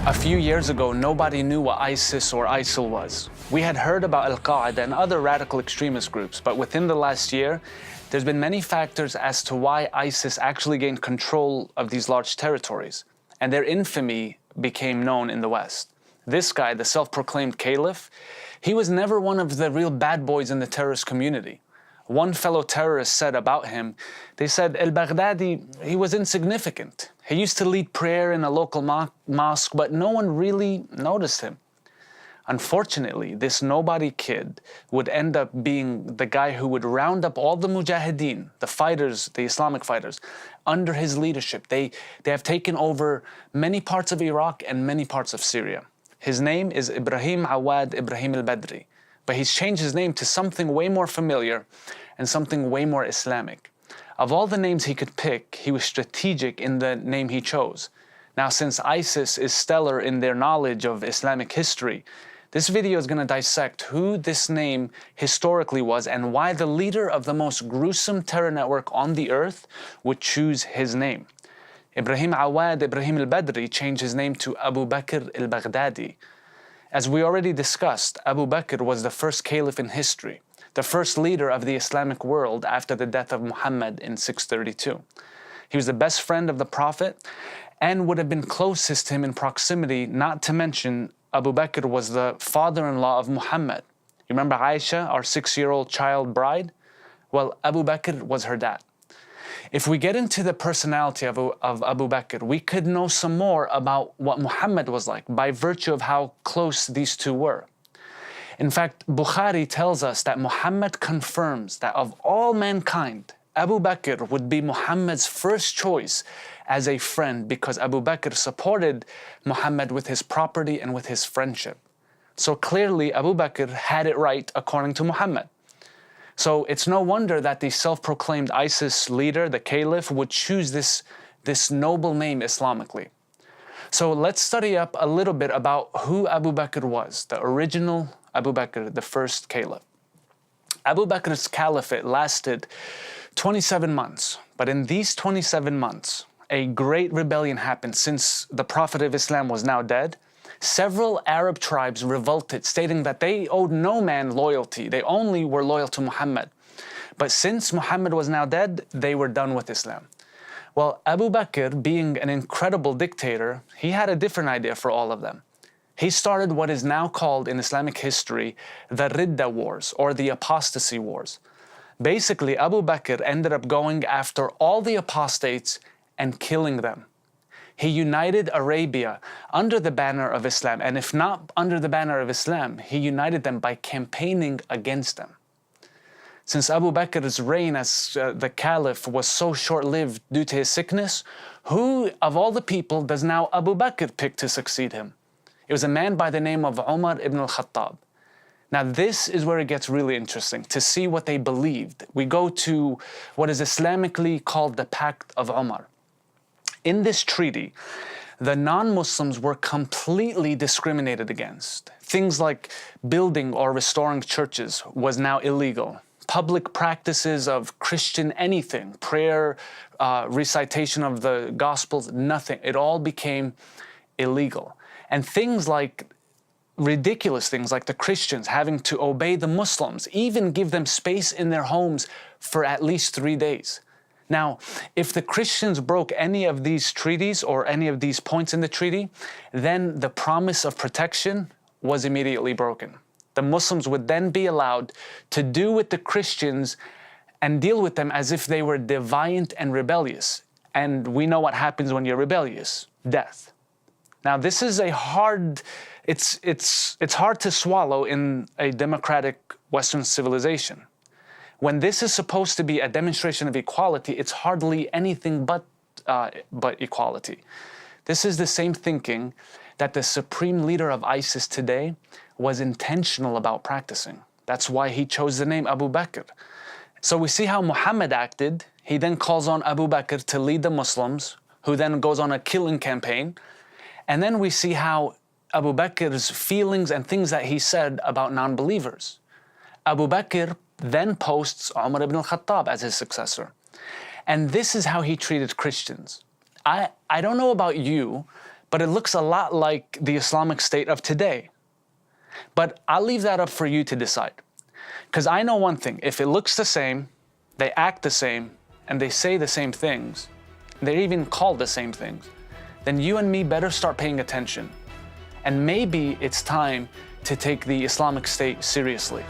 A few years ago, nobody knew what ISIS or ISIL was. We had heard about Al-Qaeda and other radical extremist groups, but within the last year, there's been many factors as to why ISIS actually gained control of these large territories, and their infamy became known in the West. This guy, the self-proclaimed Caliph, he was never one of the real bad boys in the terrorist community. One fellow terrorist said about him, they said, al-Baghdadi, he was insignificant. He used to lead prayer in a local mosque, but no one really noticed him. Unfortunately, this nobody kid would end up being the guy who would round up all the mujahideen, the fighters, the Islamic fighters, under his leadership. They have taken over many parts of Iraq and many parts of Syria. His name is Ibrahim Awad Ibrahim al-Badri, but he's changed his name to something way more familiar and something way more Islamic. Of all the names he could pick, he was strategic in the name he chose. Now, since ISIS is stellar in their knowledge of Islamic history, this video is going to dissect who this name historically was and why the leader of the most gruesome terror network on the earth would choose his name. Ibrahim Awad Ibrahim al-Badri changed his name to Abu Bakr al-Baghdadi. As we already discussed, Abu Bakr was the first caliph in history, the first leader of the Islamic world after the death of Muhammad in 632. He was the best friend of the Prophet and would have been closest to him in proximity, not to mention Abu Bakr was the father-in-law of Muhammad. You remember Aisha, our 6-year-old child bride? Well, Abu Bakr was her dad. If we get into the personality of Abu Bakr, we could know some more about what Muhammad was like by virtue of how close these two were. In fact, Bukhari tells us that Muhammad confirms that of all mankind, Abu Bakr would be Muhammad's first choice as a friend because Abu Bakr supported Muhammad with his property and with his friendship. So clearly, Abu Bakr had it right according to Muhammad. So it's no wonder that the self-proclaimed ISIS leader, the Caliph, would choose this noble name Islamically. So let's study up a little bit about who Abu Bakr was, the original Abu Bakr, the first Caliph. Abu Bakr's caliphate lasted 27 months, but in these 27 months, a great rebellion happened since the Prophet of Islam was now dead. Several Arab tribes revolted, stating that they owed no man loyalty. They only were loyal to Muhammad. But since Muhammad was now dead, they were done with Islam. Well, Abu Bakr, being an incredible dictator, he had a different idea for all of them. He started what is now called in Islamic history the Ridda Wars, or the Apostasy Wars. Basically, Abu Bakr ended up going after all the apostates and killing them. He united Arabia under the banner of Islam, and if not under the banner of Islam, he united them by campaigning against them. Since Abu Bakr's reign as the Caliph was so short-lived due to his sickness, who of all the people does now Abu Bakr pick to succeed him? It was a man by the name of Umar ibn al-Khattab. Now this is where it gets really interesting, to see what they believed. We go to what is Islamically called the Pact of Umar. In this treaty, the non-Muslims were completely discriminated against. Things like building or restoring churches was now illegal. Public practices of Christian anything, prayer, recitation of the Gospels, nothing. It all became illegal. And things like ridiculous things like the Christians having to obey the Muslims, even give them space in their homes for at least 3 days. Now, if the Christians broke any of these treaties or any of these points in the treaty, then the promise of protection was immediately broken. The Muslims would then be allowed to do with the Christians and deal with them as if they were defiant and rebellious. And we know what happens when you're rebellious: death. Now, this is a hard, it's hard to swallow in a democratic Western civilization. When this is supposed to be a demonstration of equality, it's hardly anything but equality. This is the same thinking that the supreme leader of ISIS today was intentional about practicing. That's why he chose the name Abu Bakr. So we see how Muhammad acted. He then calls on Abu Bakr to lead the Muslims, who then goes on a killing campaign. And then we see how Abu Bakr's feelings and things that he said about non-believers. Abu Bakr then posts Umar ibn al-Khattab as his successor. And this is how he treated Christians. I don't know about you, but it looks a lot like the Islamic State of today. But I'll leave that up for you to decide. Because I know one thing, if it looks the same, they act the same, and they say the same things, they're even called the same things, then you and me better start paying attention. And maybe it's time to take the Islamic State seriously.